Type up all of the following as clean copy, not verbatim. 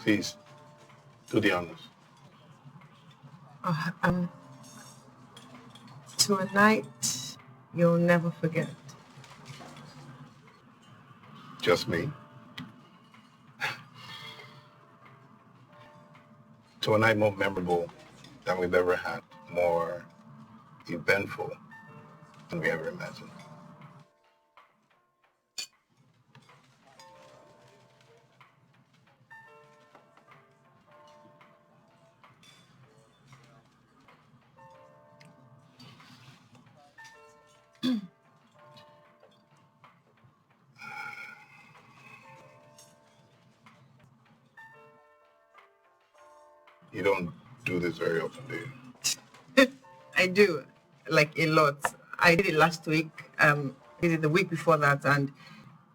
Please, do the honors. Uh, um, to a night you'll never forget. Just me. To a night more memorable than we've ever had, more eventful than we ever imagined. You don't do this very often, do you? I do, like a lot. I did it last week, I did it the week before that, and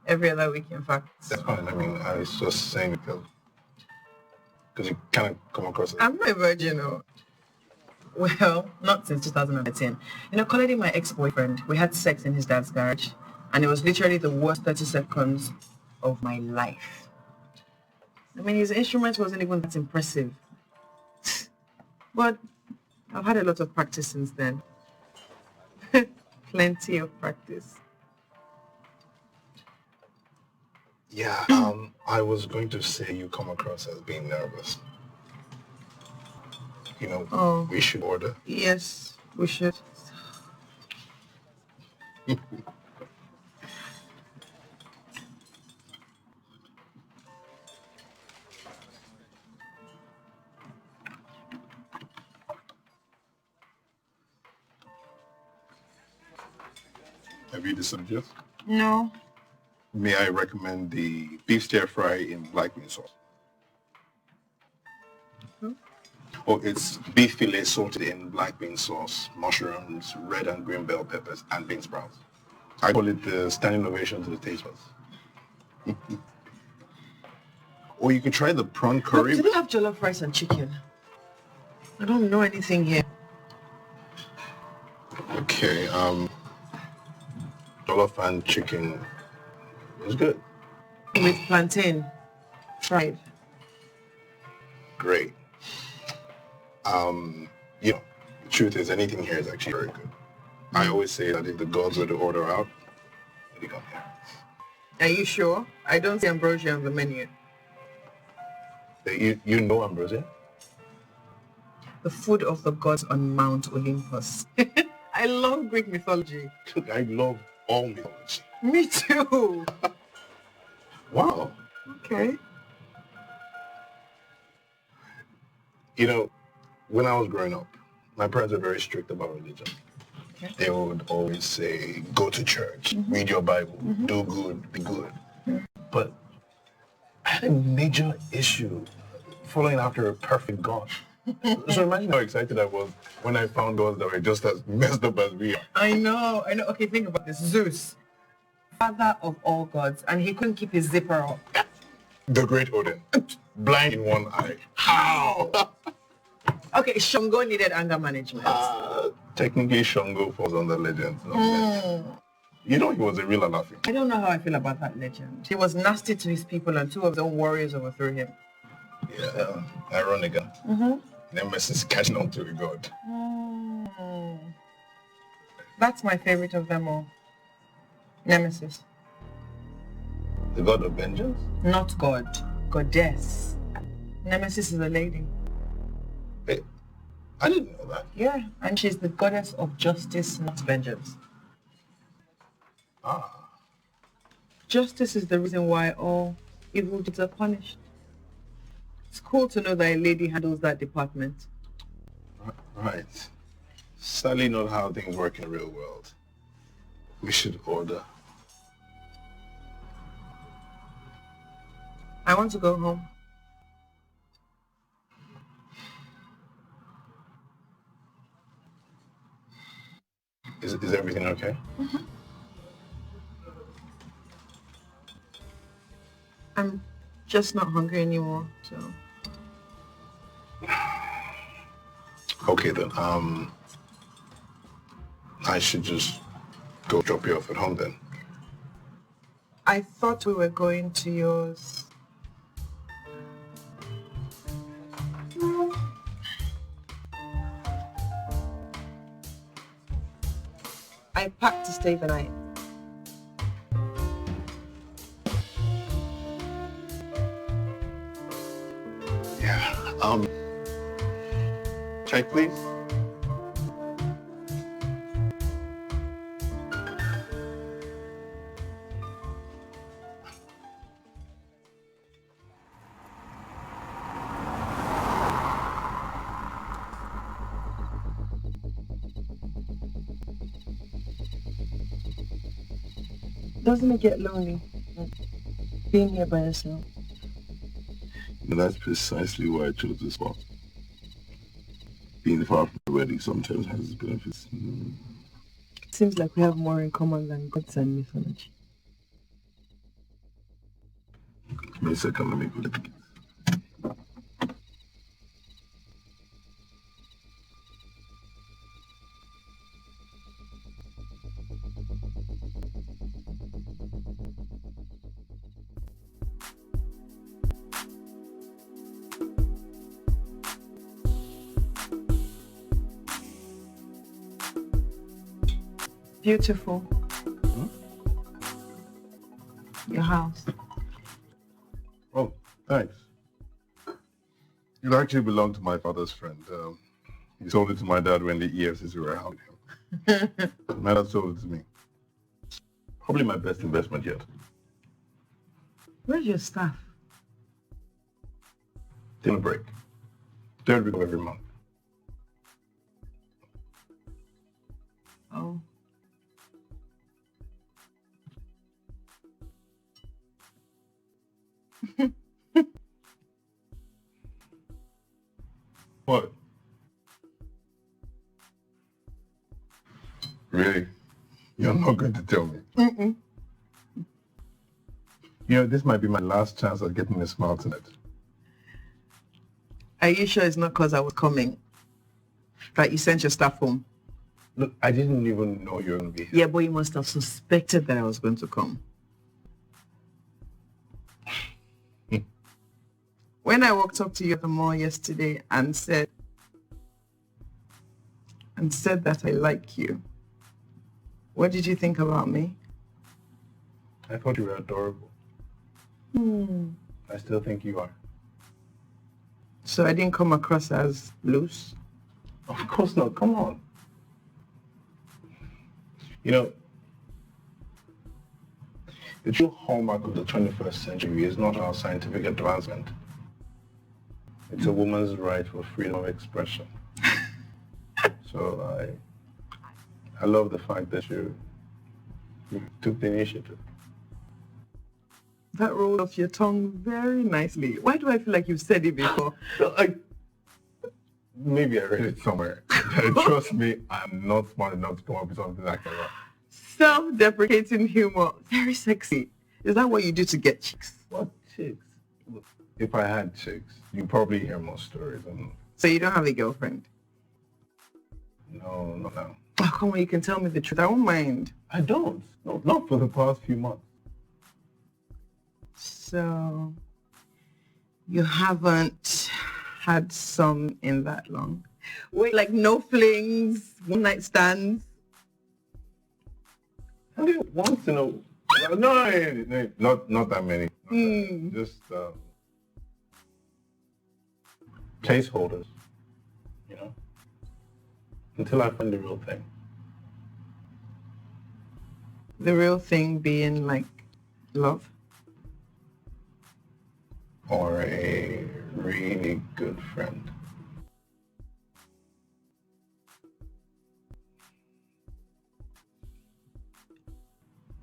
every other week, in fact. That's fine. I mean, I was just saying because you kind of come across as... I'm not a virgin, oh. Well, not since 2013. Collating my ex-boyfriend, we had sex in his dad's garage, and it was literally the worst 30 seconds of my life. I mean, his instrument wasn't even that impressive. But I've had a lot of practice since then. Plenty of practice. Yeah, I was going to say you come across as being nervous. We should order. Yes, we should. Have you decided yet? No. May I recommend the beef stir fry in black bean sauce? Oh, it's beef fillet salted in black bean sauce, mushrooms, red and green bell peppers, and bean sprouts. I call it the standing ovation to the taste buds. Or you could try the prawn curry. Do they have jollof rice and chicken? I don't know anything here. Okay, jollof and chicken is good. With plantain, fried. Great. The truth is anything here is actually very good. I always say that if the gods were to order out, they come here. Are you sure? I don't see ambrosia on the menu. You know ambrosia? The food of the gods on Mount Olympus. I love Greek mythology. I love all mythology. Me too. Wow. Okay. When I was growing up, my parents were very strict about religion. Okay. They would always say, go to church, read your Bible, do good, be good. But I had a major issue following after a perfect God. So imagine how excited I was when I found gods that were just as messed up as we are. I know. Okay, think about this. Zeus, father of all gods, and he couldn't keep his zipper up. The great Odin, blind in one eye. How? Okay, Shango needed anger management. Technically, Shango falls under legends. He was a real Alafi. I don't know how I feel about that legend. He was nasty to his people, and two of his own warriors overthrew him. Yeah, ironic. Nemesis catching on to a god. That's my favorite of them all. Nemesis. The god of vengeance? Not god. Goddess. Nemesis is a lady. Hey, I didn't know that. Yeah, and she's the goddess of justice, not vengeance. Justice is the reason why all evil deeds are punished. It's cool to know that a lady handles that department. Right. Sadly not how things work in the real world. We should order. I want to go home. Is everything okay? I'm just not hungry anymore, so... Okay then, I should just go drop you off at home then. I thought we were going to yours. I packed to stay the night. Yeah. Chai, please. Doesn't it get lonely being here by yourself? And that's precisely why I chose this spot. Being far from the wedding sometimes has its benefits. It seems like we have more in common than gods and mythology. Give me a second, let me go look at it. Beautiful. Your house. Oh, thanks. It actually belonged to my father's friend. He sold it to my dad when the EFCC were out. My dad sold it to me. Probably my best investment yet. Where's your staff? Dinner break. Third week of every month. Oh. What? Really? You're not going to tell me? Mm-mm. You know, this might be my last chance at getting a smile tonight. Are you sure it's not because I was coming? That you sent your staff home? Look, I didn't even know you were going to be here. Yeah, but you must have suspected that I was going to come. When I walked up to you at the mall yesterday and said that I like you, what did you think about me? I thought you were adorable. I still think you are. So I didn't come across as loose? Of course not. Come on. You know, the true hallmark of the 21st century is not our scientific advancement. It's a woman's right for freedom of expression. So I love the fact that you took the initiative. That rolled off your tongue very nicely. Why do I feel like you've said it before? Maybe I read it somewhere. Trust me, I'm not smart enough to come up with something like that. Self-deprecating humor. Very sexy. Is that what you do to get chicks? What chicks? Look, if I had chicks, you'd probably hear more stories. So you don't have a girlfriend? No, not now. Oh, come on, you can tell me the truth. I won't mind. I don't. No, not for the past few months. So you haven't had some in that long? Wait, like no flings, one night stands? I mean, once in a... No, not that many. Just placeholders, you know, until I find the real thing. The real thing being like love? Or a really good friend.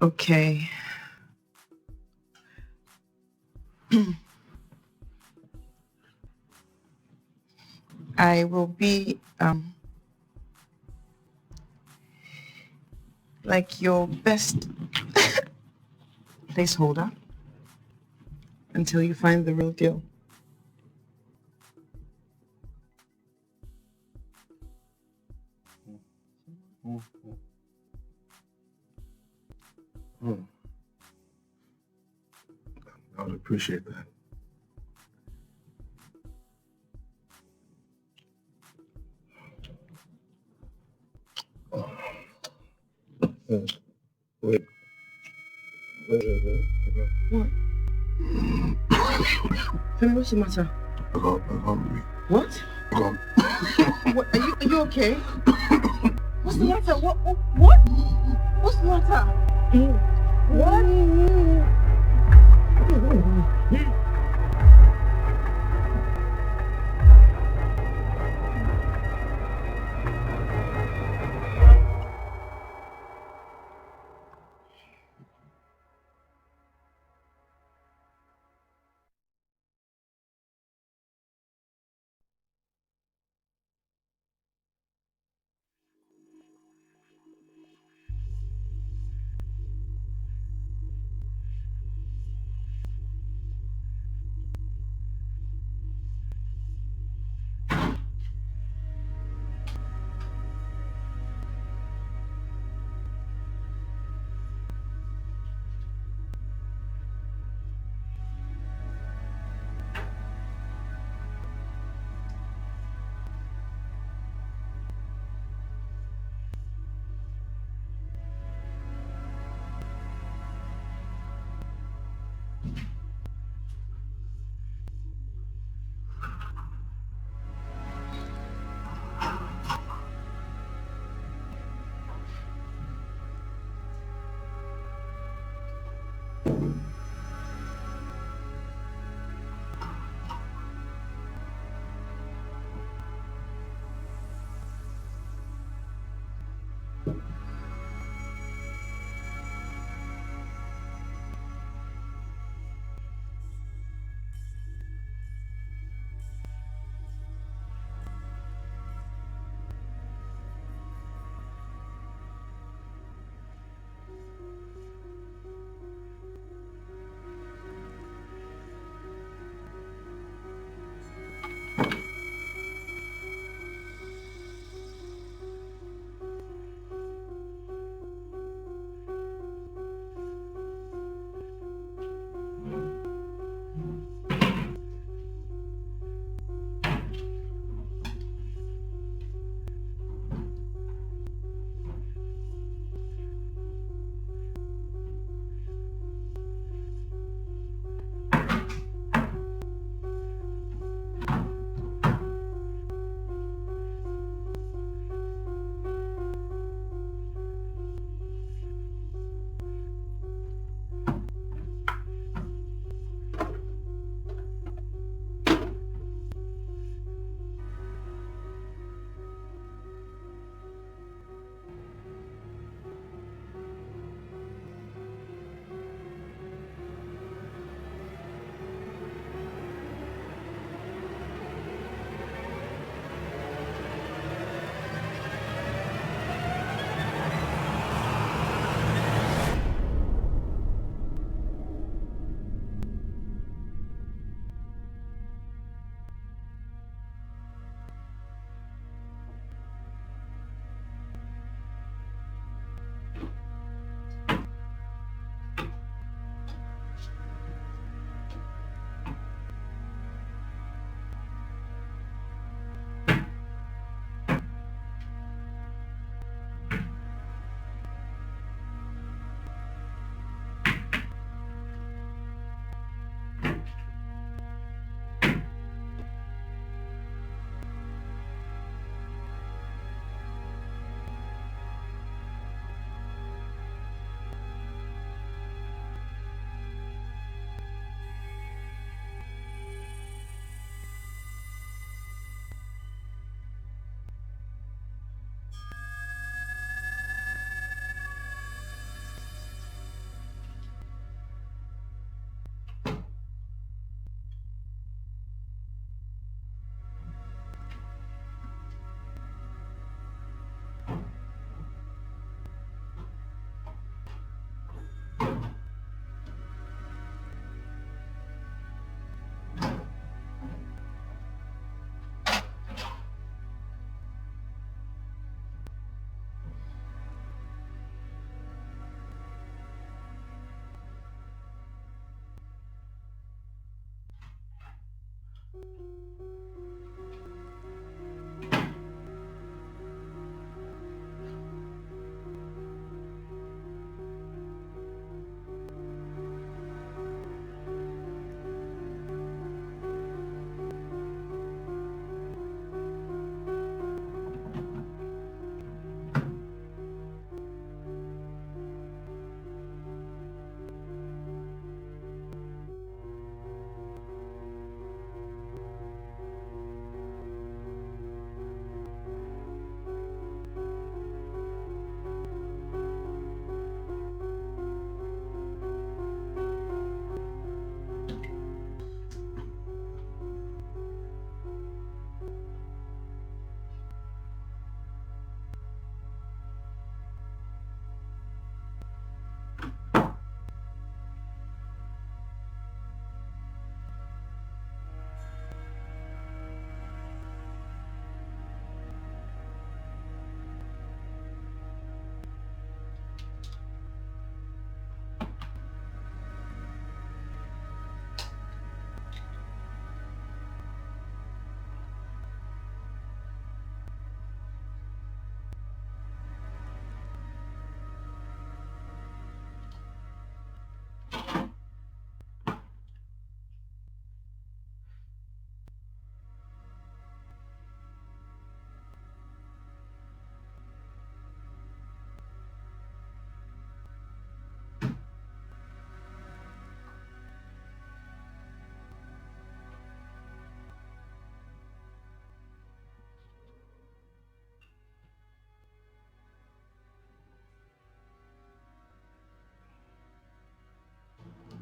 Okay. I will be like your best placeholder until you find the real deal. I would appreciate that. Wait. What? Femi, what's the matter? I'm hungry. What? I'm What? Are you okay? What's the matter? What? What's the matter? What?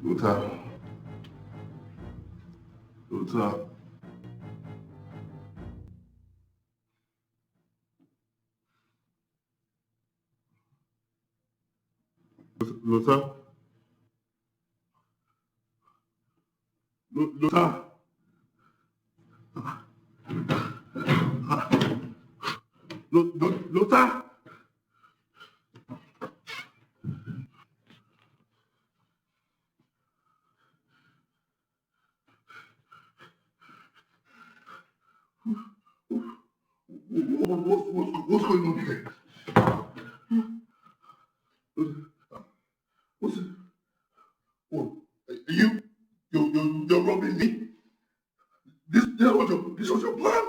Luther. Luther. Luther. Luther. Luther. What's going on here? What's it? What? You're robbing me? This was your plan?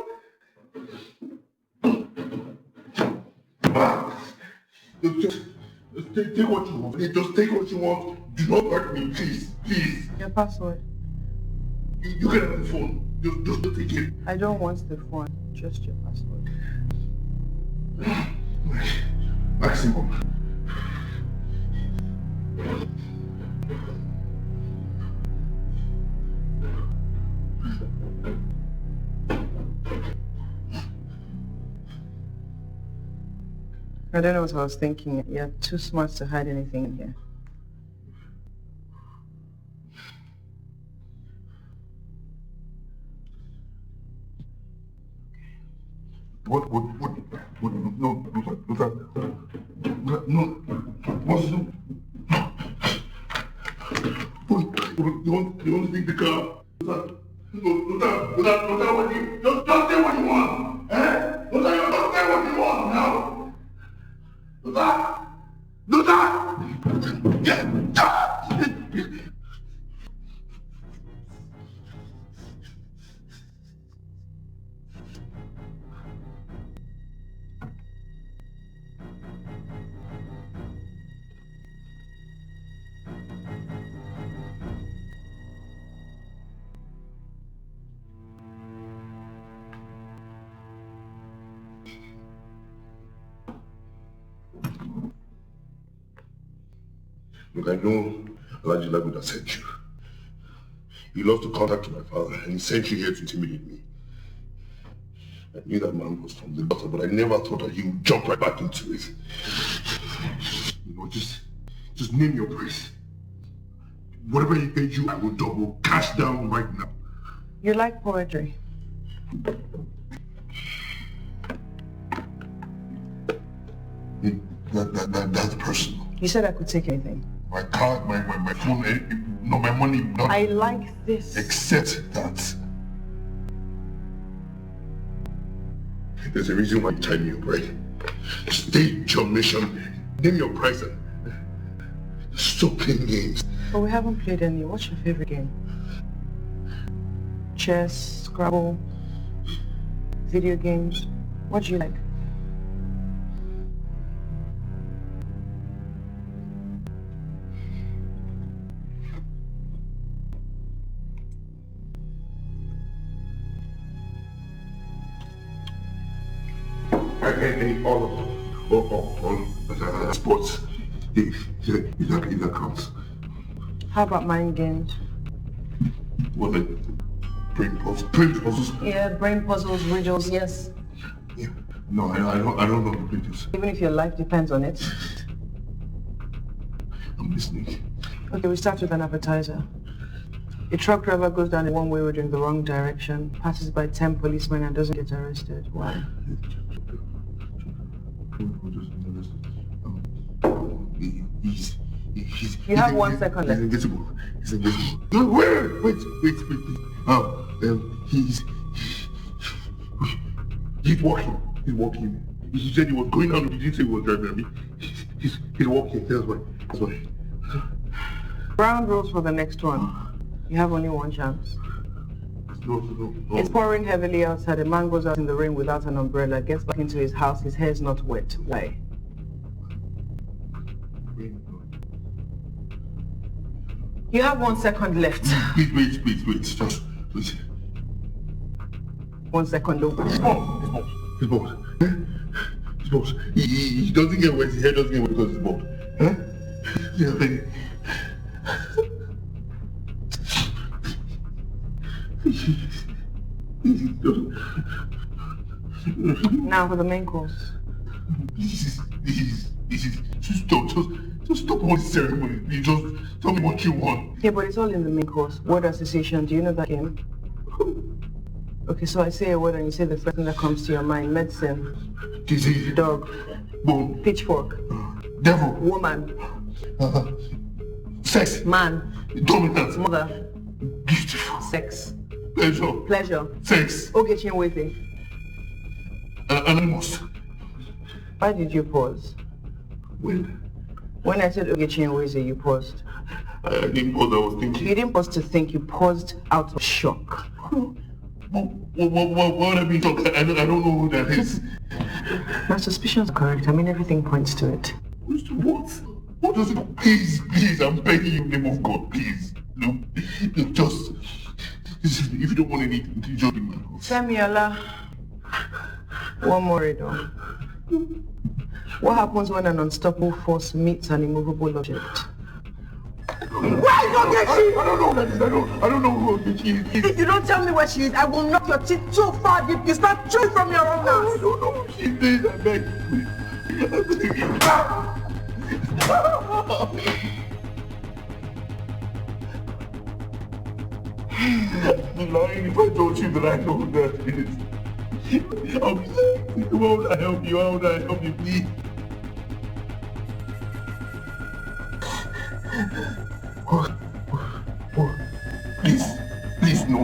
Just take what you want. Just take what you want. Do not hurt me, please. Please. Your password. You can have the phone. Just take it. I don't want the phone. Just your password. Maximum. I don't know what I was thinking. You're too smart to hide anything in here. What, no, what's the, you want to take the car? Just say what you want, eh? Just say what you want now. Look, I know Alhaji Lagoda sent you. He lost the contact to my father and he sent you here to intimidate me. I knew that man was from the doctor, but I never thought that he would jump right back into it. You know, just name your price. Whatever he paid you, I will double cash down right now. You like poetry? That's personal. You said I could take anything. My card, my phone, no, my money, not. I like this. Except that. There's a reason why you tied me up, right? State your mission, name your price, and stop playing games. But we haven't played any. What's your favorite game? Chess, Scrabble, video games. What do you like? All sports. That counts. How about mind games? What, like brain puzzles? Yeah, brain puzzles, riddles, yes. Yeah. No, I don't know the riddles. Even if your life depends on it. I'm listening. Okay, we start with an appetizer. A truck driver goes down a one-way road in the wrong direction, passes by 10 policemen and doesn't get arrested. Why? You have 1 second left. He's invisible. No, wait. He's walking. He said he was going down. He didn't say he was driving at me. He's walking. That's why. Ground rules for the next one. You have only one chance. No. It's pouring heavily outside. A man goes out in the rain without an umbrella, gets back into his house, his hair is not wet. Why? You have 1 second left. Wait. Just wait. 1 second, don't. His balls. He doesn't get wet. His hair doesn't get wet because it's bald. Huh? Yeah, Now for the main course. Please. Just stop all the ceremony. Please, just tell me what you want. Yeah, but it's all in the main course. Word association, do you know that game? Okay, so I say a word and you say the first thing that comes to your mind. Medicine. Disease. Dog. Bone. Pitchfork. Devil. Woman. Sex. Man. Dominant. Mother. Beautiful. Sex. Pleasure. Sex. Ogechi Nweze. Animals. Why did you pause? When I said Ogechi Nweze, you paused. I didn't pause, I was thinking. You didn't pause to think, you paused out of shock. What I mean, I don't know who that is. My suspicions are correct. I mean, everything points to it. What? What does it? Please, I'm begging you, in the name of God, please. No, just, if you don't want anything, you just be my house. Femiola, one more riddle. What happens when an unstoppable force meets an immovable object? Why don't get she? I don't know who she is. If you don't tell me where she is, I will knock your teeth so far deep you start chewing from your own house. I don't know who she is. I beg you. I beg you. Be lying if I told you that I know who that is. I'll be lying. How would I help you? How would I help you, please? Please, no.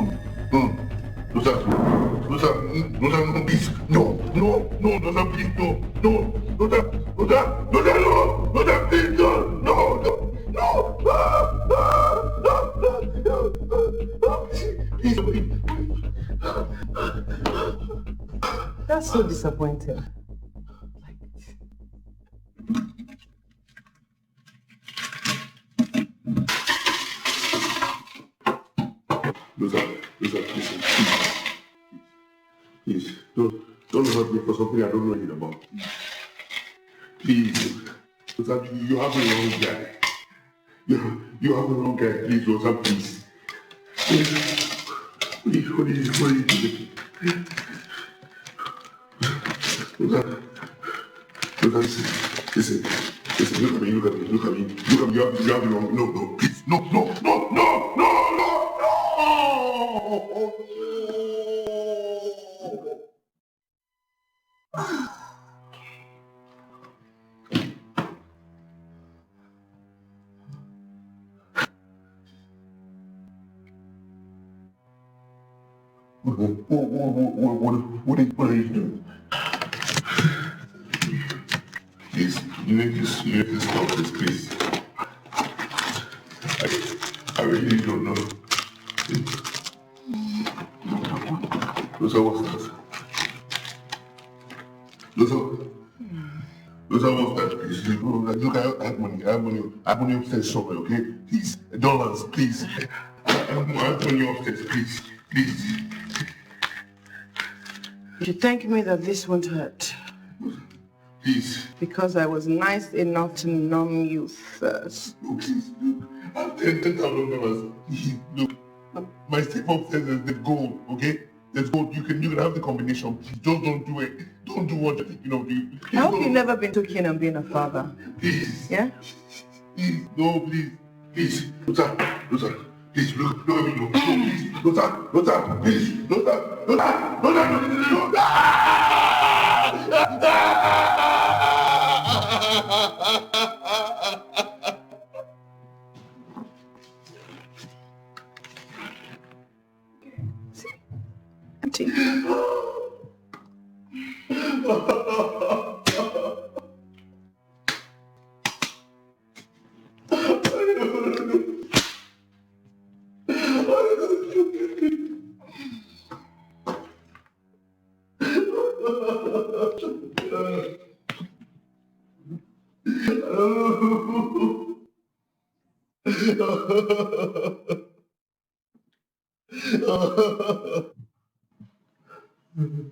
Rosa, please, no, Rosa, please, no, Rosa, please, no. That's so disappointing. Rosa, listen, please, don't hurt me for something I don't know anything about. Please, Rosa, you have the wrong guy. You have the wrong guy, please, Rosa, please. Please, what are you doing? Rosa, listen, look at me, you have the wrong, no, please, no. What are you doing? Please, you need to stop this, please. I really don't know. Rosa, what's that? Rosa, what's that, please? Look, I have money upstairs somewhere, okay? Please, dollars, please. I have money upstairs, please. You should thank me that this won't hurt. Please. Because I was nice enough to numb you first. No, please, look. I have $10,000. Please, look. My safe upstairs is gold, okay? There's gold. You can have the combination. Please, just don't do it. Don't do what you're thinking of doing. I hope you've never been too keen on being a father. Please. Yeah? Please, no, please. Please, Rosa. Please, look at me, no, please. Rosa, please. Empty.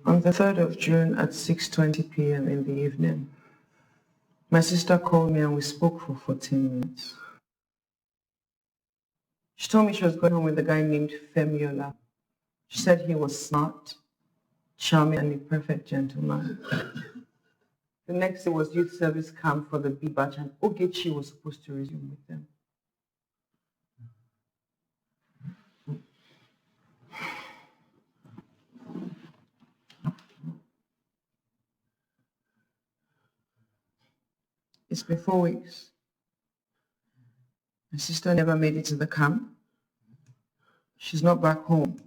On the 3rd of June at 6:20 p.m. in the evening, my sister called me and we spoke for 14 minutes. She told me she was going home with a guy named Femiola. She said he was smart, charming, and a perfect gentleman. The next day was youth service camp for the B batch, and Ogechi was supposed to resume with them. It's been 4 weeks. My sister never made it to the camp. She's not back home.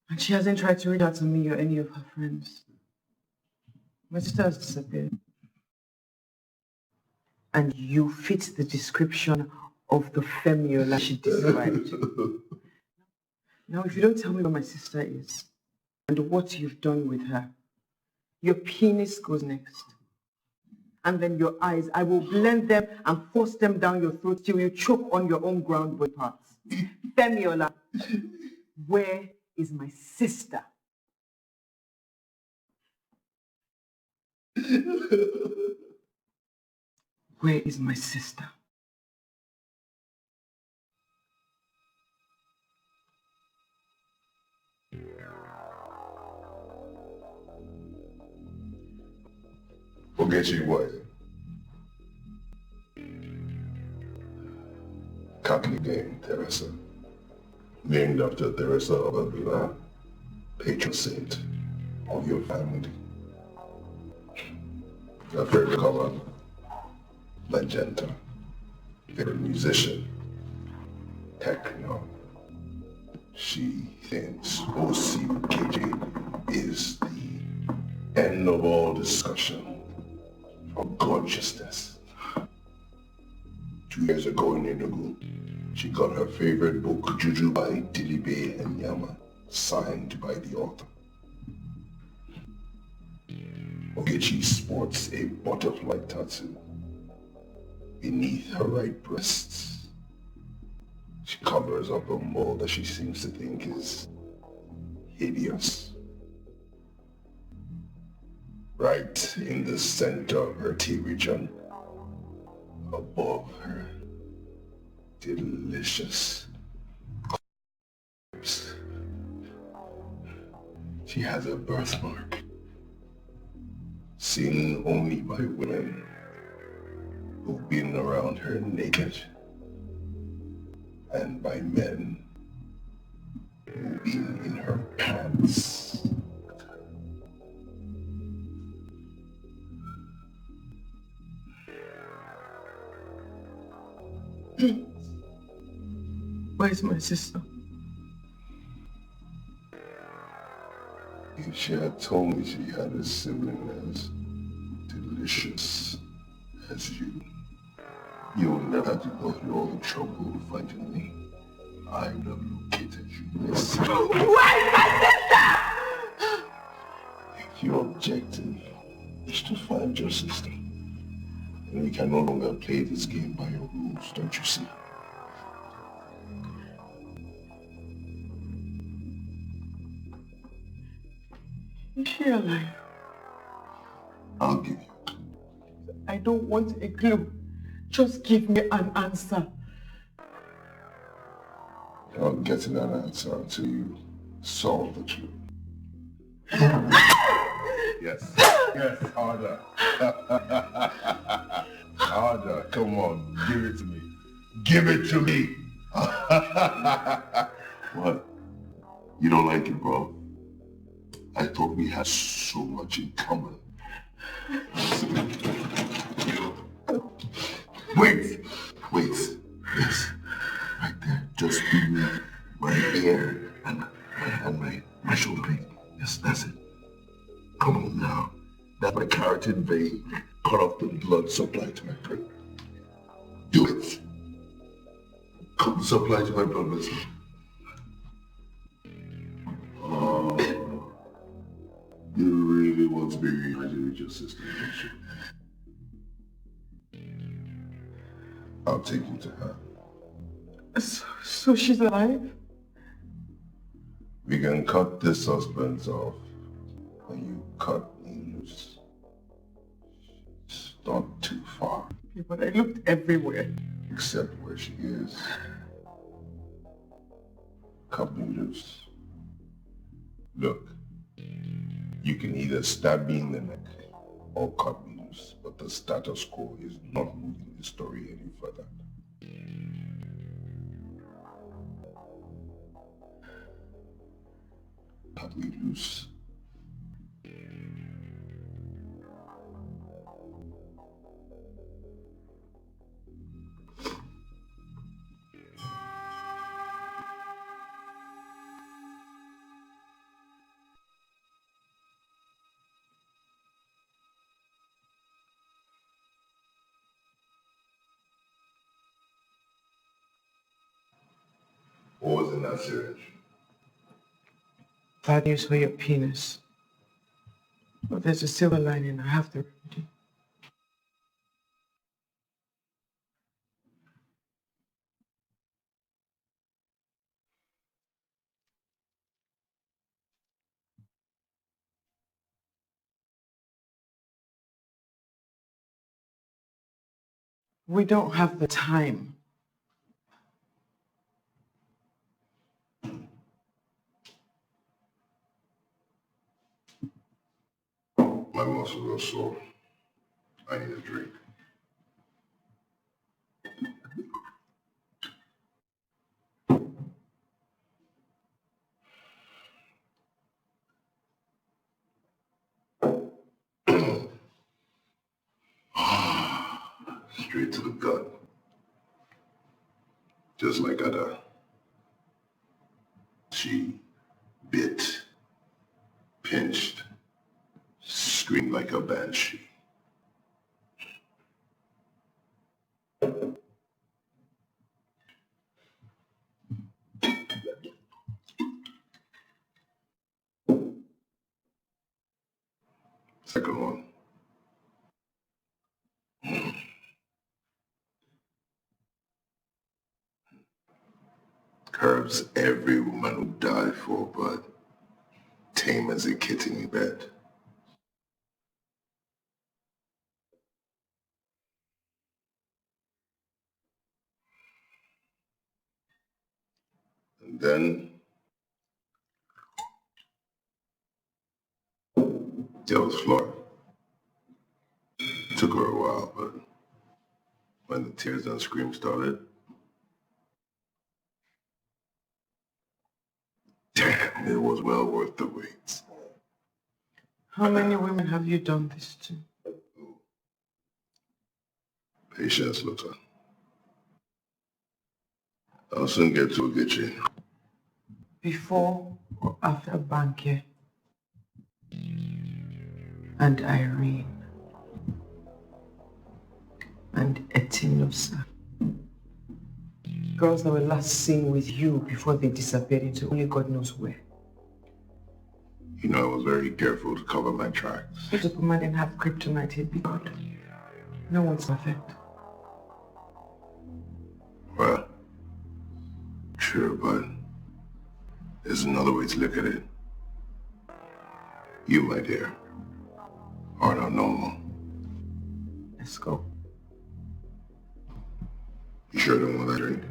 And she hasn't tried to reach out to me or any of her friends. My sister has disappeared. And you fit the description of the Femiola she described. Now, if you don't tell me where my sister is and what you've done with her, your penis goes next. And then your eyes, I will blend them and force them down your throat till you choke on your own ground boy parts. Femiola, where is my sister? Where is my sister? Ogechi was Catholic name Teresa, named after Teresa of Avila, patron saint of your family. Your favorite color, magenta. Favorite musician, techno. She thinks OCKJ is the end of all discussion for gorgeousness. 2 years ago in Enugu, she got her favorite book, Juju by Dilibe and Yama, signed by the author. Ogechi sports a butterfly tattoo beneath her right breast. She covers up a mole that she seems to think is hideous. Right in the center of her T-region, above her delicious lips. She has a birthmark, seen only by women who've been around her naked, and by men who've been in her pants. Where's my sister? If she had told me she had a sibling as delicious as you would never have to go through all the trouble of finding me. I would have located you myself. Where's my sister? If your objective is to find your sister, then we can no longer play this game by your rules, don't you see? Is she alive? I'll give you a clue. I don't want a clue. Just give me an answer. You're not getting an answer until you solve the clue. Yes. Yes, harder. Harder. Come on, give it to me. Give it to me. What? You don't like it, bro? I thought we had so much in common. Wait. Yes. Right there. Just beneath my ear and my shoulder blade. Yes, that's it. Come on now. That's my carotid vein. Cut off the blood supply to my brain. Do it. Cut the supply to my blood vessel. Oh. You really want to be reunited with your sister, don't you? I'll take you to her. So she's alive? We can cut this suspense off when you cut me loose. It's not too far. Yeah, but I looked everywhere. Except where she is. Cut me loose. Look, you can either stab me in the neck or cut me loose, but the status quo is not moving the story any further. Cut me loose. What was in that syringe? Bad news for your penis. But there's a silver lining. I have the remedy. We don't have the time. My muscles are sore. I need a drink. Straight to the gut. Just like Ada. She bit, pinched, screamed like a banshee. Second one. Curves every woman would die for, but tame as a kitten in bed. And then there was Flora. It took her a while, but when the tears and screams started, damn, it was well worth the wait. How many women have you done this to? Patience, Luther. I'll soon get to Avicii. Before or after Bankia? And Irene? And Etinosa? Girls that were last seen with you before they disappeared into only God knows where. You know, I was very careful to cover my tracks. If Superman didn't have kryptonite, he'd be God. No one's perfect. Well, sure, but there's another way to look at it. You, my dear, are not normal. Let's go. You sure don't want that drink?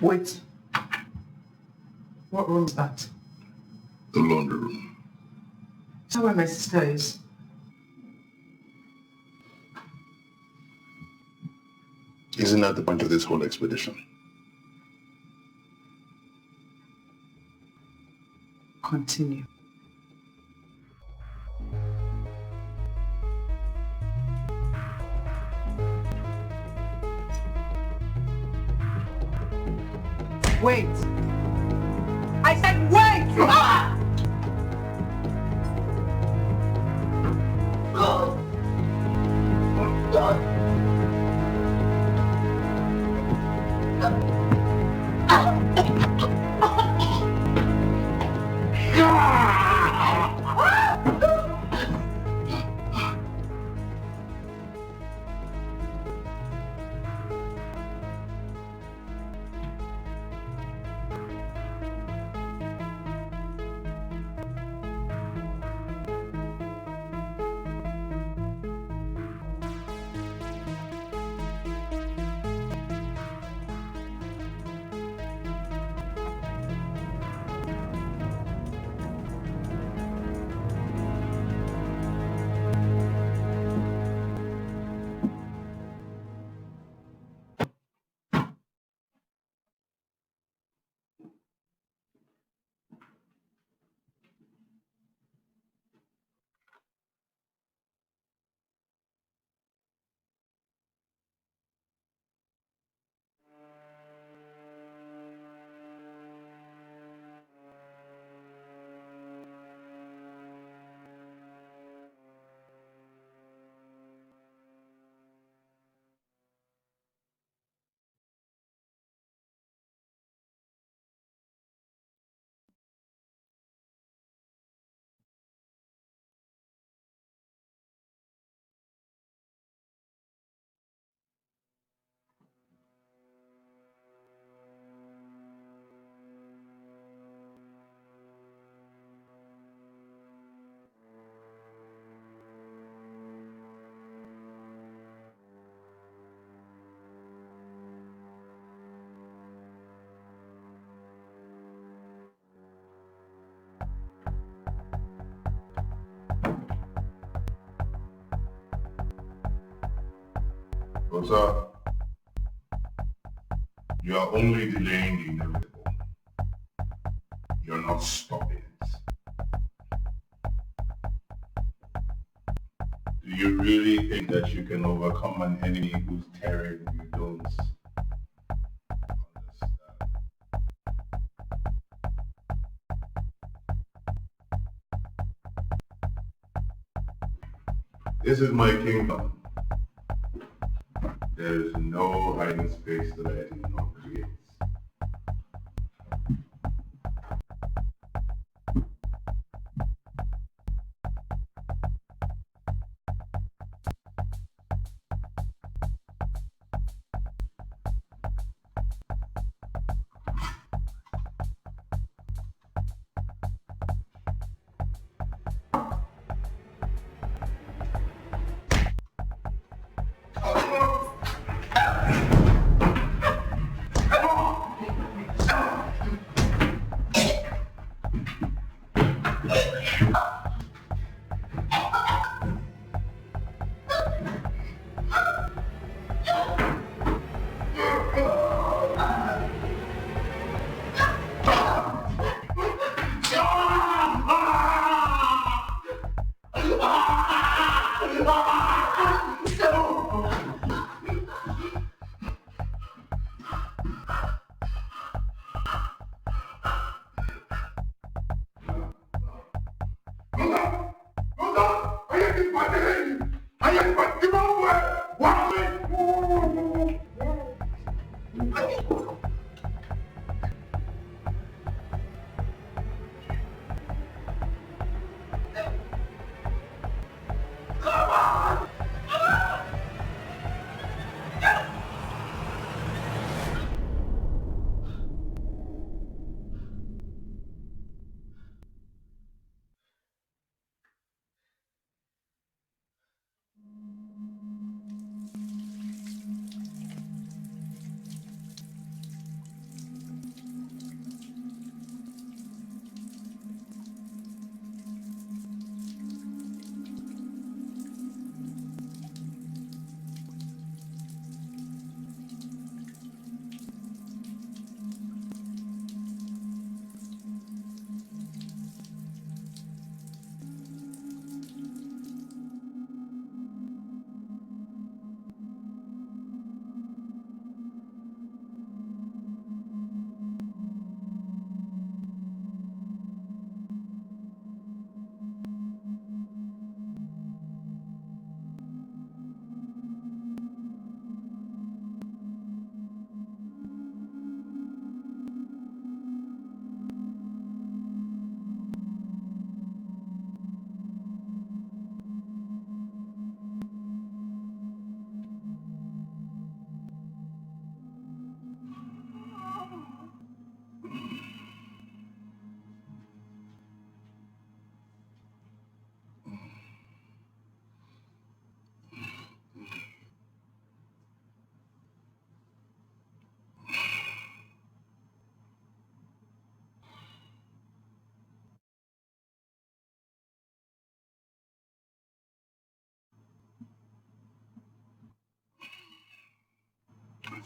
Wait. What room is that? The laundry room. Is that where my sister is? Isn't that the point of this whole expedition? Continue. Wait! I said wait! Ah! But you are only delaying the inevitable. You're not stopping it. Do you really think that you can overcome an enemy whose terror you don't understand? This is my kingdom. There is no hiding space that I do not create.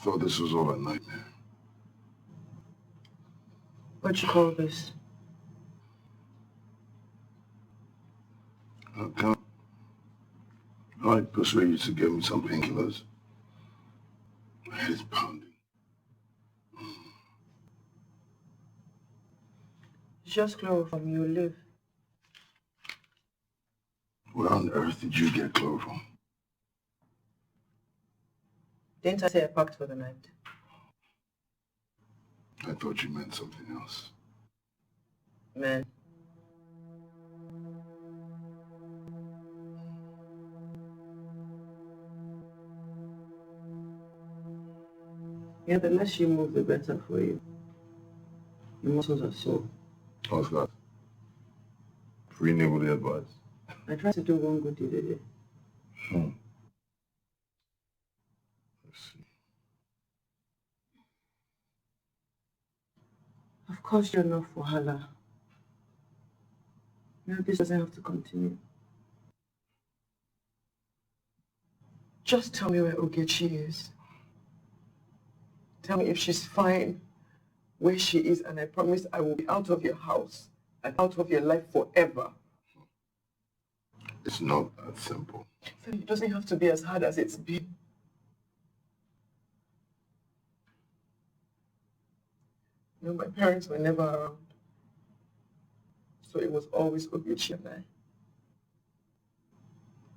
thought this was all a nightmare. What you call this? I persuade you to give me some painkillers. My head is pounding. Just chloroform, you live. Where on earth did you get chloroform? Didn't I say I packed for the night? I thought you meant something else. Man. Yeah, the less you move, the better for you. Your muscles are sore. How's that? Renewable advice. I tried to do one good deed a day. Let's see. I've caused you enough for Hala. Now this doesn't have to continue. Just tell me where Ogechi is. Tell me if she's fine, where she is, and I promise I will be out of your house and out of your life forever. It's not that simple. It doesn't have to be as hard as it's been. You know, my parents were never around. So it was always Ogechi and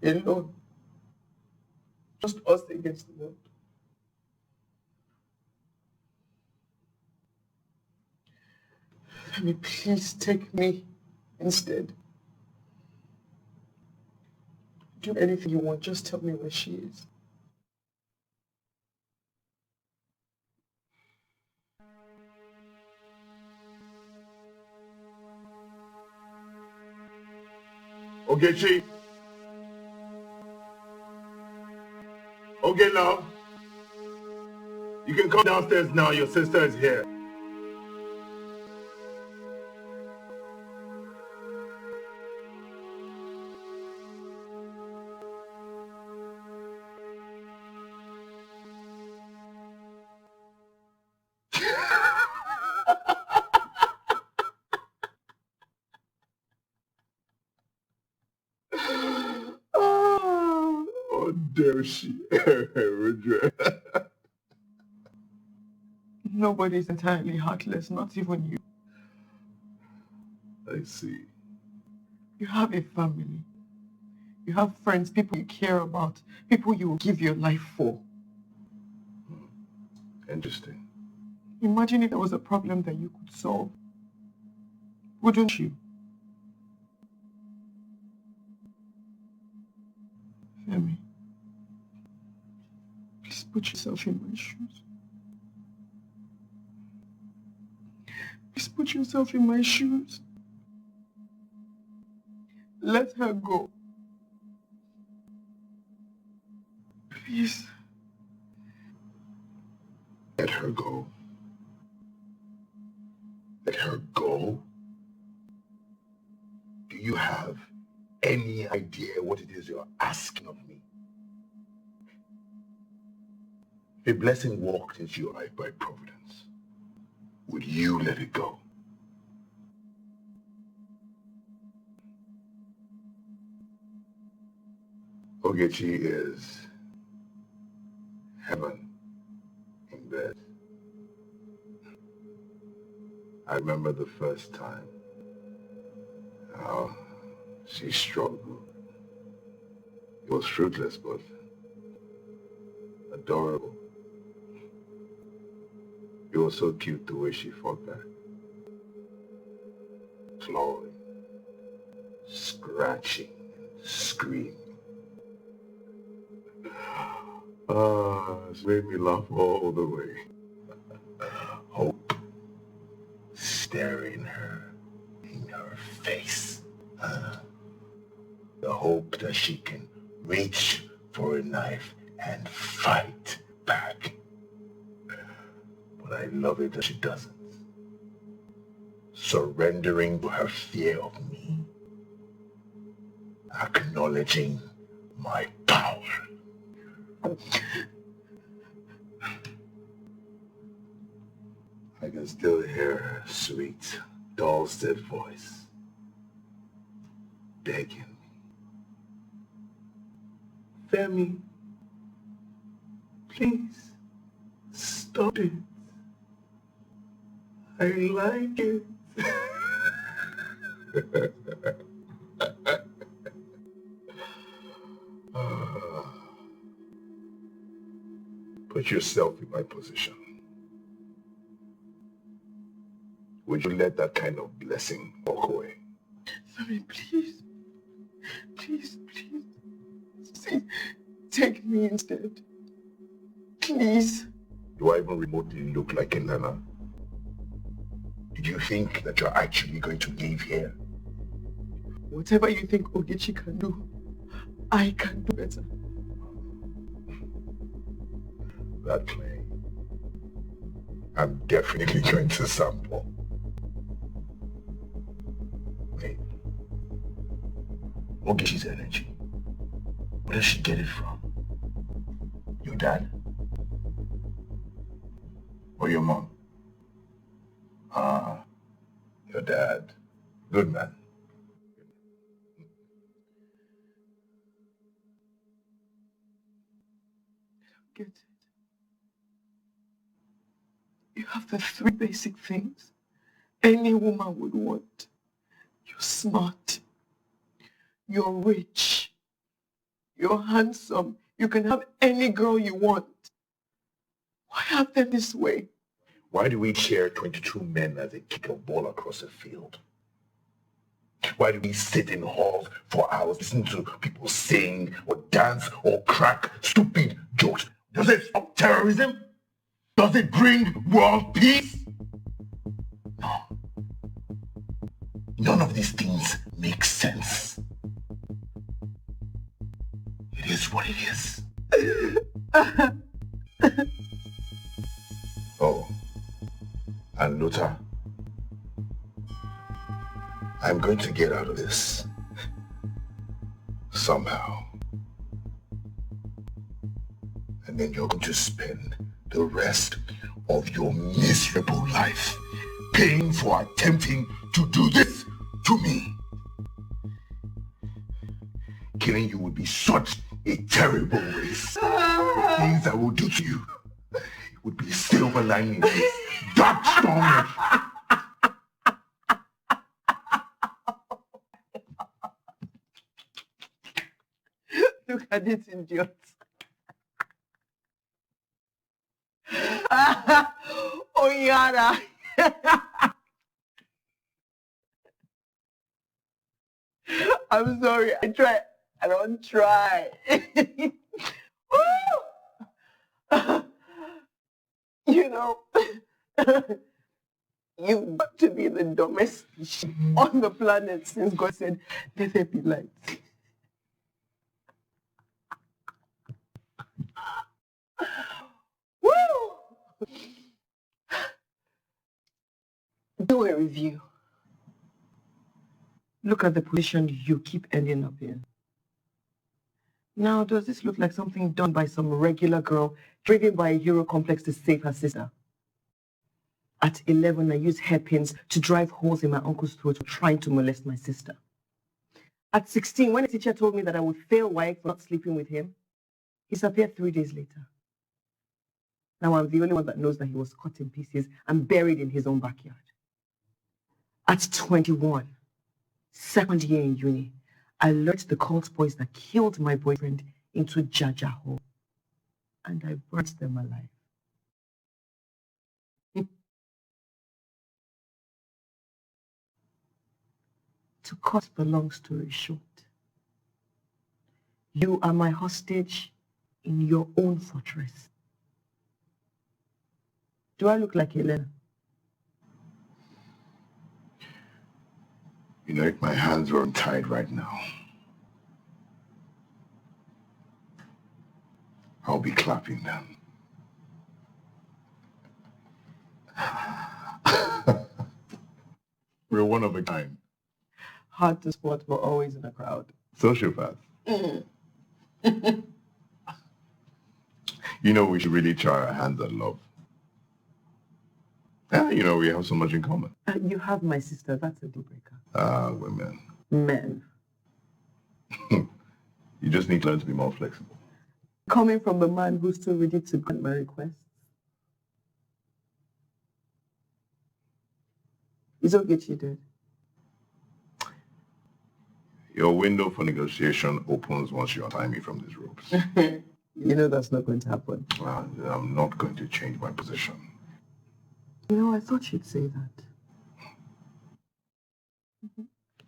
I. Alone. Just us against the world. Femi, please take me instead. Do anything you want, just tell me where she is. Ogechi. Okay, love. You can come downstairs now. Your sister is here. Oh, dare she regret. Nobody's entirely heartless, not even you. I see. You have a family. You have friends, people you care about, people you will give your life for. Interesting. Imagine if there was a problem that you could solve. Wouldn't you? Femi, please put yourself in my shoes. Please put yourself in my shoes. Let her go. Please. Let her go. Let her go? Do you have any idea what it is you're asking of me? If a blessing walked into your life by providence, would you let it go? Ogechi is heaven in bed. I remember the first time how she struggled. It was fruitless, but adorable. It was so cute the way she fought back. Clawing, scratching, screaming. It made me laugh all the way. Hope staring her in her face. The hope that she can reach for a knife and fight back. But I love it that she doesn't. Surrendering to her fear of me. Acknowledging my power. I can still hear her sweet, dulcet voice begging me. Femi, please, stop it. I like it. Put yourself in my position. Would you let that kind of blessing walk away? Femi, please. Please. See, take me instead. Please. Do I even remotely look like a nana? Did you think that you're actually going to live here? Whatever you think Ogechi can do, I can do better. That clay, I'm definitely going to sample. Wait. Ogechi's energy. Where does she get it from? Your dad? Or your mom? Your dad. Good man. Get it? You have the 3 basic things any woman would want. You're smart. You're rich. You're handsome. You can have any girl you want. Why have them this way? Why do we share 22 men as they kick a ball across a field? Why do we sit in halls for hours listening to people sing or dance or crack stupid jokes? Does it stop terrorism? Does it bring world peace? No. None of these things make sense. It is what it is. Oh, and Luther, I'm going to get out of this. Somehow. And then you're going to spend the rest of your miserable life paying for attempting to do this to me. Killing you would be such a terrible waste. The things I will do to you, it would be silver lining this dark storm. Look at this idiot. Oh, Yara. I'm sorry. I try. I don't try. You know, you've got to be the dumbest species on the planet since God said, let there be light. Woo! Do a review. Look at the position you keep ending up in. Now, does this look like something done by some regular girl driven by a hero complex to save her sister? At 11, I used hairpins to drive holes in my uncle's throat trying to molest my sister. At 16, when a teacher told me that I would fail WAEC for not sleeping with him, he disappeared 3 days later. Now I'm the only one that knows that he was cut in pieces and buried in his own backyard. At 21, second year in uni, I lured the cult boys that killed my boyfriend into Jaja hole, and I burnt them alive. To cut the long story short, you are my hostage in your own fortress. Do I look like Helena? You know, if my hands were untied right now, I'll be clapping them. We're one of a kind. Hard to spot, but always in a crowd. Sociopath. You know, we should really try our hands at love. You know, we have so much in common. You have my sister. That's a deal breaker. We're men. Men. You just need to learn to be more flexible. Coming from a man who's still ready to grant my request. Is Ogechi dead? Your window for negotiation opens once you untie me from these ropes. You know that's not going to happen. I'm not going to change my position. You know, I thought you'd say that.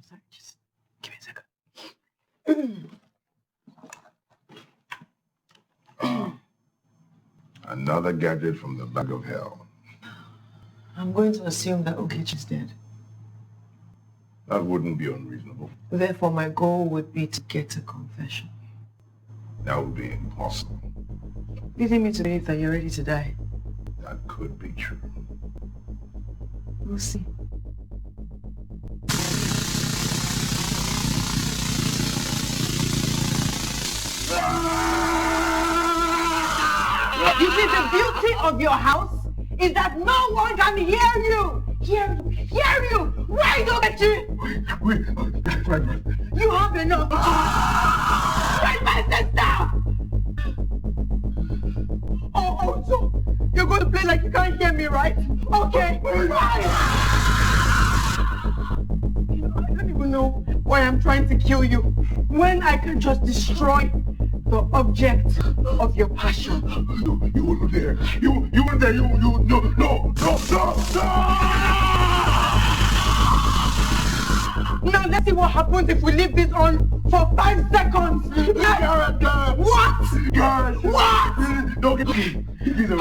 Sorry, just give me a second. Another gadget from the bag of hell. I'm going to assume that Ogechi's dead. That wouldn't be unreasonable. Therefore, my goal would be to get a confession. That would be impossible. Leading me to believe that you're ready to die. That could be true. We'll see. You see, the beauty of your house is that no one can hear you. Hear you. Right, Ogechi? Wait. You have enough. Right, my sister. Oh, so you're going to play like you can't hear me, right? Okay, right. You know, I don't even know why I'm trying to kill you when I can just destroy the object of your passion. No, you weren't there. You weren't there. No. Now let's see what happens if we leave this on for 5 seconds. Guys. What? Guys. What? Don't get me. These are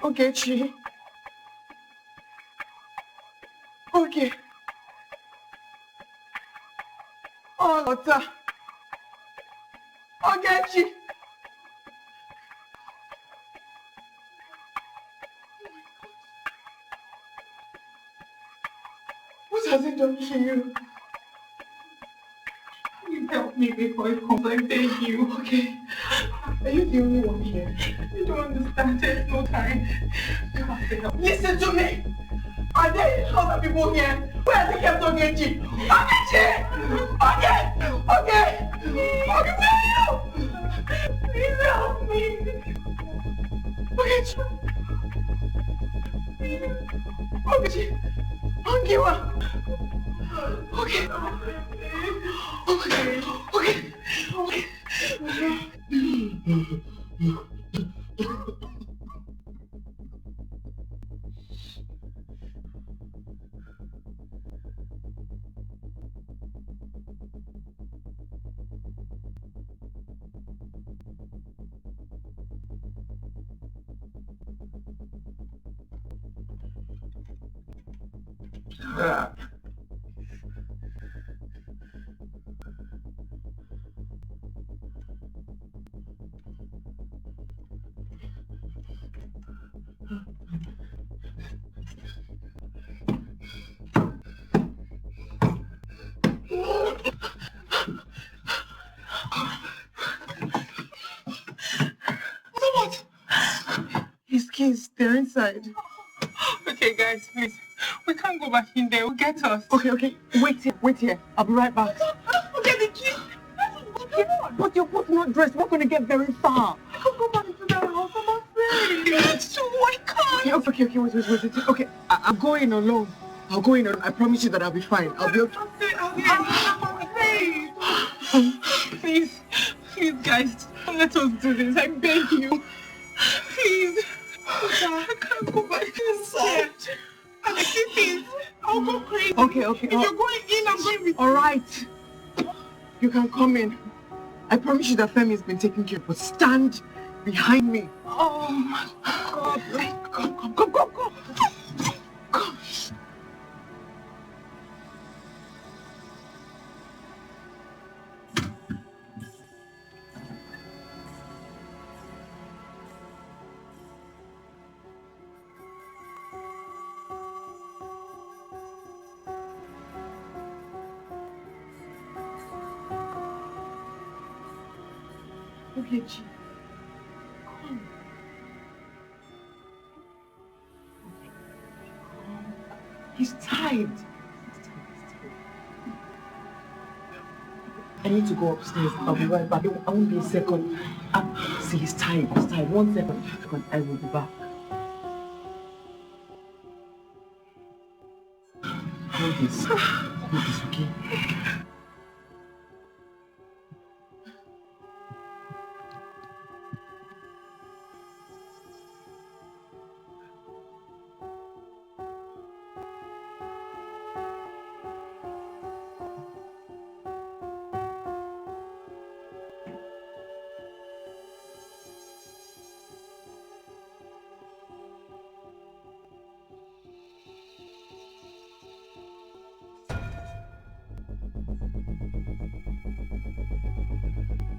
Okay. Ogechi. Okay. Oh, Lota. Ogechi. What has it done to you? You help me before it comes. I beg you, okay? Are you the only one here? You don't understand. There's no time. You have to help. Listen to me! Are there other people here? Where have they kept Ogechi? Ogechi! Okay! Where are you? Please help me! Ogechi! Ogechi! Ongiwa! Okay. His keys, they're inside. Okay, guys, please. We can't go back in there. Will get us. Okay. Wait here. I'll be right back. Get the key. But you're both not dressed. We're not going to get very far. I can't go back into that house. I'm afraid. So I can't. Okay, wait. Okay, I'm going alone. I'll go in alone. I promise you that I'll be fine. I'll be okay. Please, guys, don't let us do this. I beg you. Please. I can't go back inside. Please, I'll go crazy. Okay. If you're going in, I'm going with you. All right. You can come in. I promise you that Femi's been taken care of, but stand Behind me. Oh my God. Come. Come. Ogechi, come. He's tied. I need to go upstairs. I'll be right back. I won't be a second. See, he's tied. 1 second. I will be back. Hold this, okay?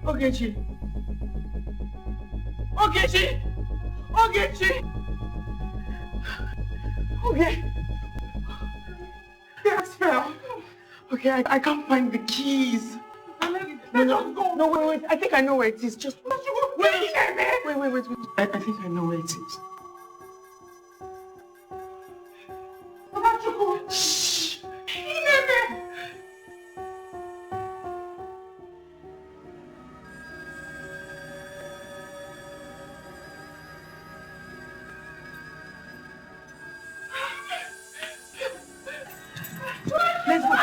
Ogechi! Okay. Yes, fell. Okay, I can't find the keys. Let us go. No, wait. I think I know where it is. Just wait. Wait. I think I know where it is. Shh. Let's go.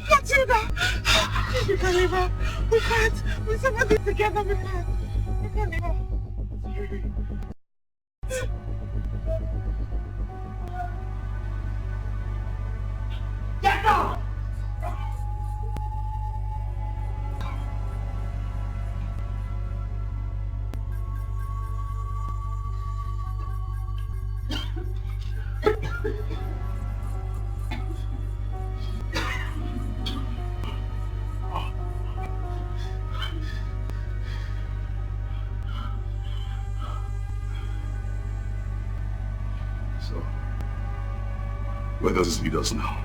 Matilda! We can't leave her. We can't. We're somebody together. We can't leave her. Get up! So, where does this lead us now?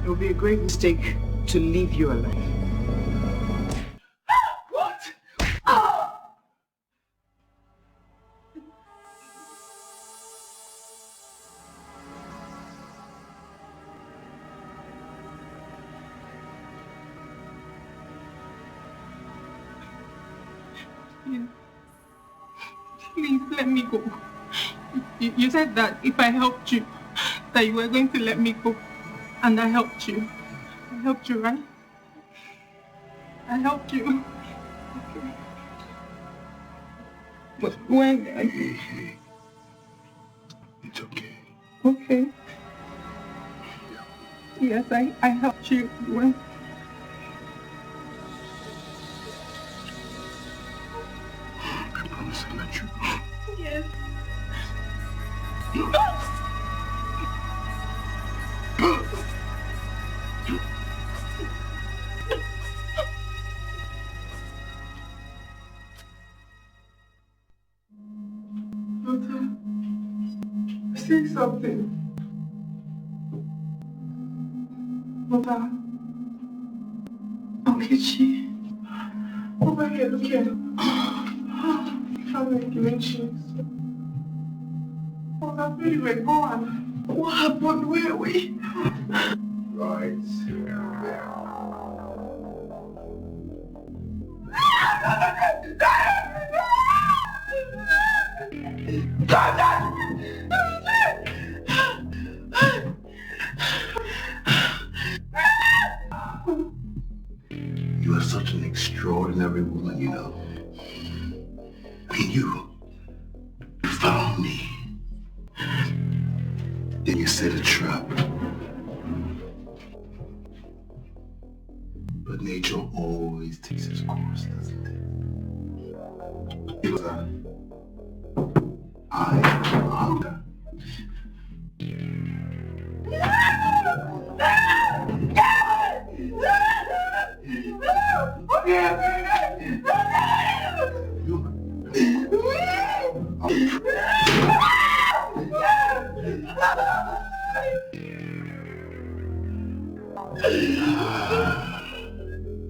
It would be a great mistake to leave you alive. What? Please let me go. You said that if I helped you, that you were going to let me go. And I helped you. I helped you, right? I helped you. Okay. But when... Hey. It's okay. Okay. Yes, I helped you when... I promise I'll let you. Yes. Daughter, say something. Daughter. Ogechi. Over here, look here. Family giving cheese. Oh, I feel you were gone. What happened? Where are we? Right there. extraordinary woman, you know. When you found me, then you set a trap. But nature always takes its course, doesn't it? It was I am Hunter.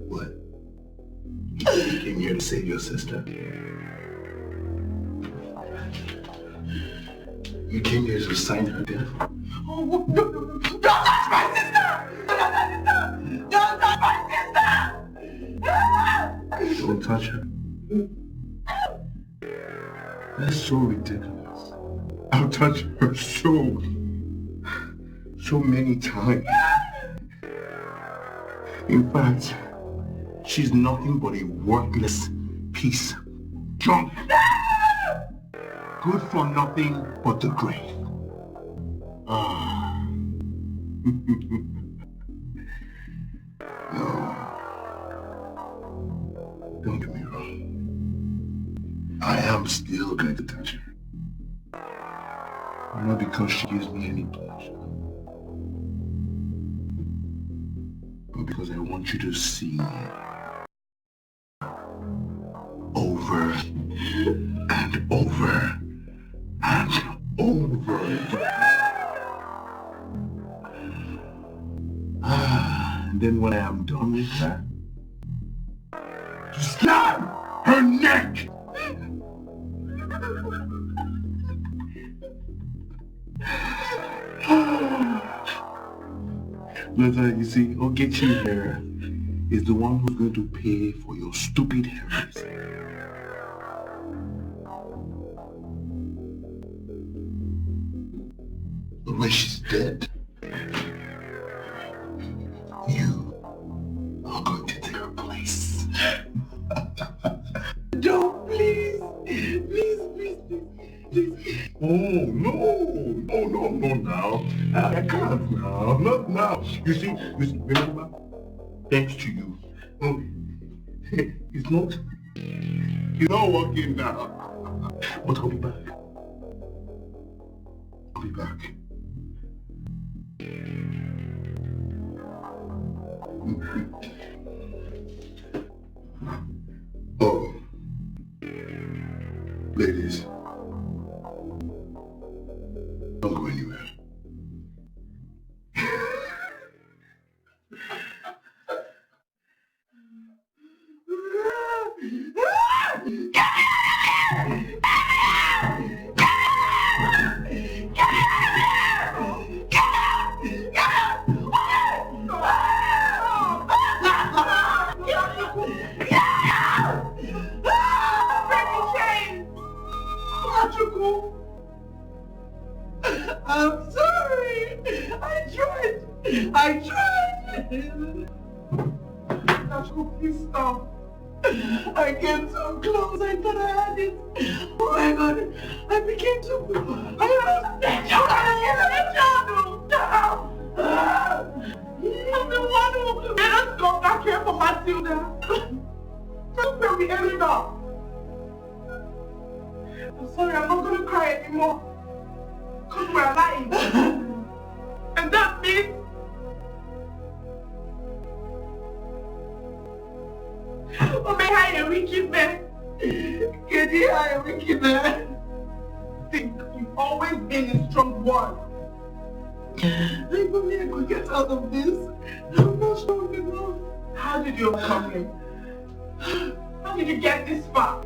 What? You came here to save your sister? You came here to sign her death? Oh, no, no, no. Don't touch my sister! Don't touch my sister! Don't touch her. That's so ridiculous. I've touched her so many times. In fact, she's nothing but a worthless piece. Junk. Good for nothing but the grave. No. Don't get me wrong. I am still going to touch her. Not because she gives me any pleasure, but because I want you to see over and over and over again. And then when I am done with her, snap her neck! But you see, Ogechi here is the one who's going to pay for your stupid heresy. But when she's dead, you are going to take her place. Don't, please. Please. Oh, no, now. I can't now, not now. You see, remember, thanks to you. It's not working now. But I'll be back. Oh, ladies, don't go anywhere. I'm sorry. I tried. Nacho, please stop. I came so close. I thought I had it. Oh my God. I became so close. I lost the channel. I'm the one who made us come back here for Matilda. That's where we ended up. I'm sorry. I'm not going to cry anymore. Because we're alive. And that means oh, may I a wicked man? Can you hire a wicked man? Think you've always been a strong one. If only I could get out of this. I'm not strong enough. How did you overcome him? How did you get this far?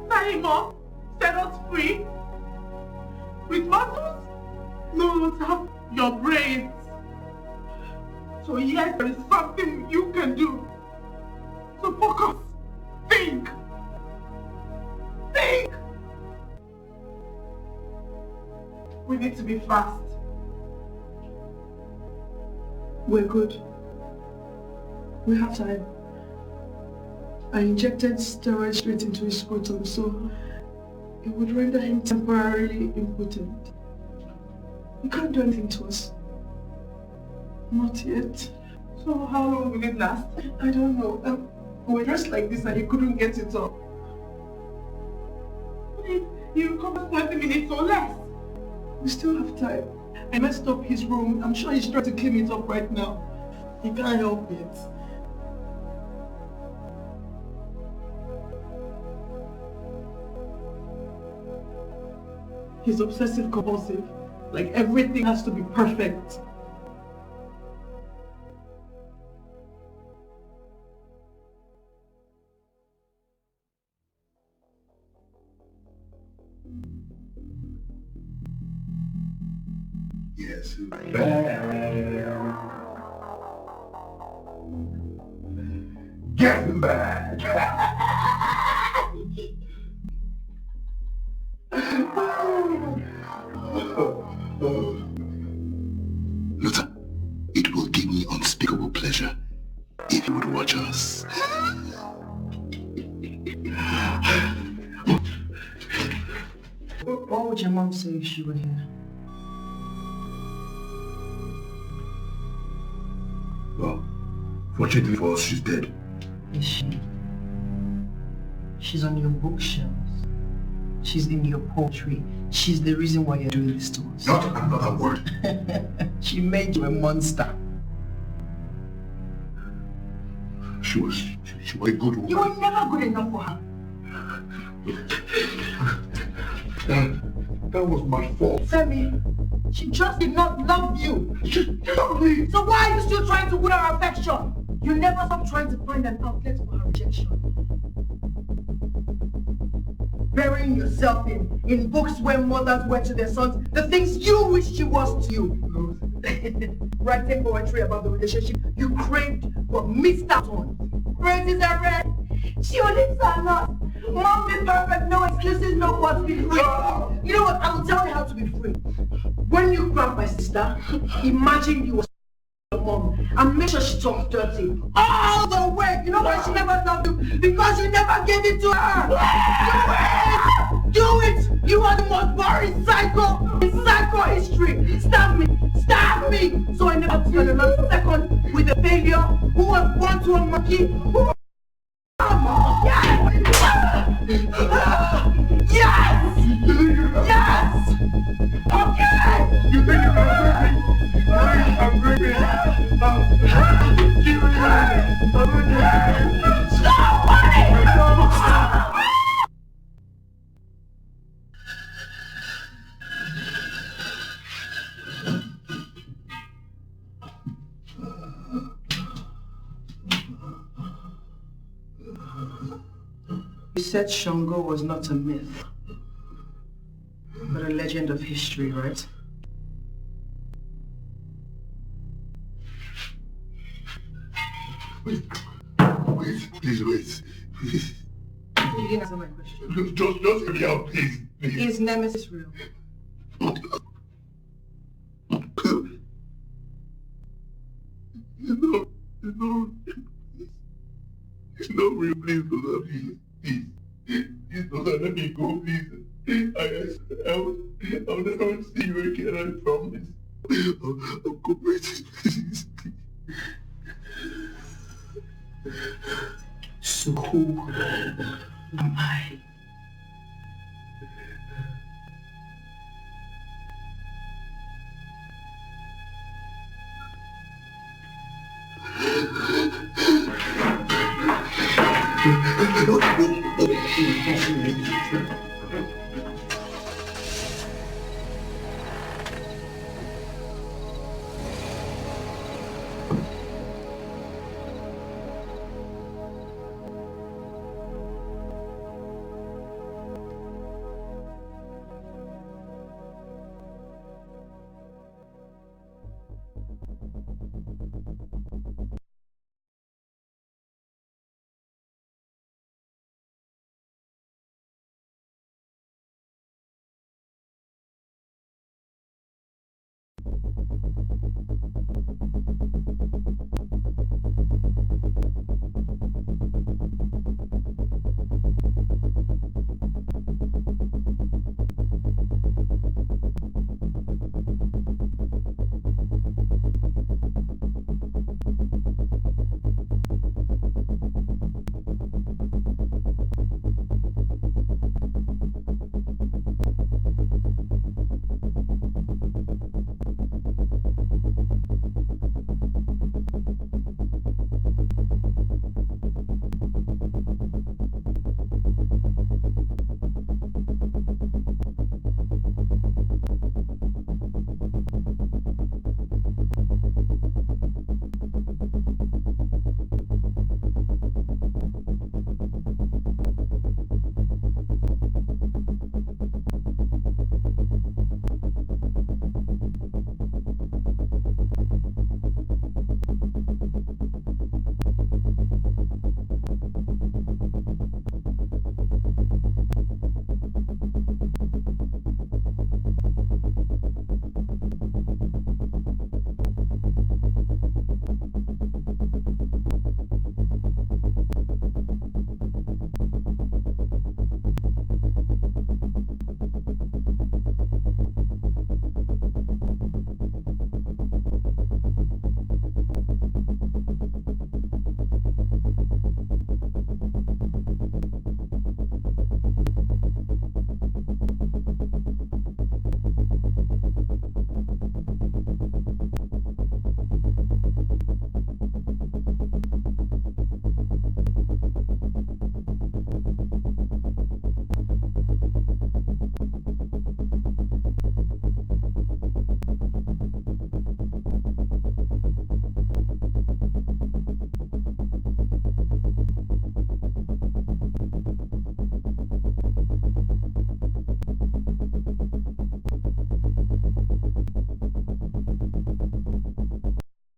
Naima set us free? With muscles? No, tap your brains. So yes, there is something you can do. So focus. Think. We need to be fast. We're good. We have time. I injected steroids straight into his scrotum, so it would render him temporarily impotent. He can't do anything to us. Not yet. So how long will it last? I don't know. We were dressed like this and he couldn't get it up. What if he recovers 20 minutes or less? We still have time. I messed up his room. I'm sure he's trying to clean it up right now. He can't help it. He's obsessive compulsive. Like everything has to be perfect. Yes. Get back! Luther, it will give me unspeakable pleasure if you would watch us. What would your mom say if she were here? Well, fortunately for us, she's dead. Is she? She's on your bookshelves. She's in your poetry. She's the reason why you're doing this to us. Not another word. She made you a monster. She was a good woman. You were never good enough for her. That was my fault. Femi, she just did not love you. She loved me. So why are you still trying to win her affection? You never stop trying to find an outlet for her rejection. Burying yourself in books where mothers were to their sons, the things you wish she was to you. Writing poetry about the relationship you craved but missed out on. Roses are red, tulips are not. Mom be perfect, no excuses, no what, be free. You know what, I will tell you how to be free. When you grab my sister, imagine you were your mom and make sure she talks dirty all the way. You know why she never loved you? Because you never gave it to her. Do it! You are the most boring psycho in psycho history. Stab me, so I never spend another second with a failure who was born to a monkey. Yes! Yes! Okay! You think you can break me? I'm breaking. Stop fighting! You said Shango was not a myth, but a legend of history, right? Wait, please wait. Please. You didn't answer my question. Just hear me out, please. Is Nemesis real? It's not real, please, brother, please. Please, brother, let me go, please. I'll never see you again, I promise. I'll cooperate, please. So who am I?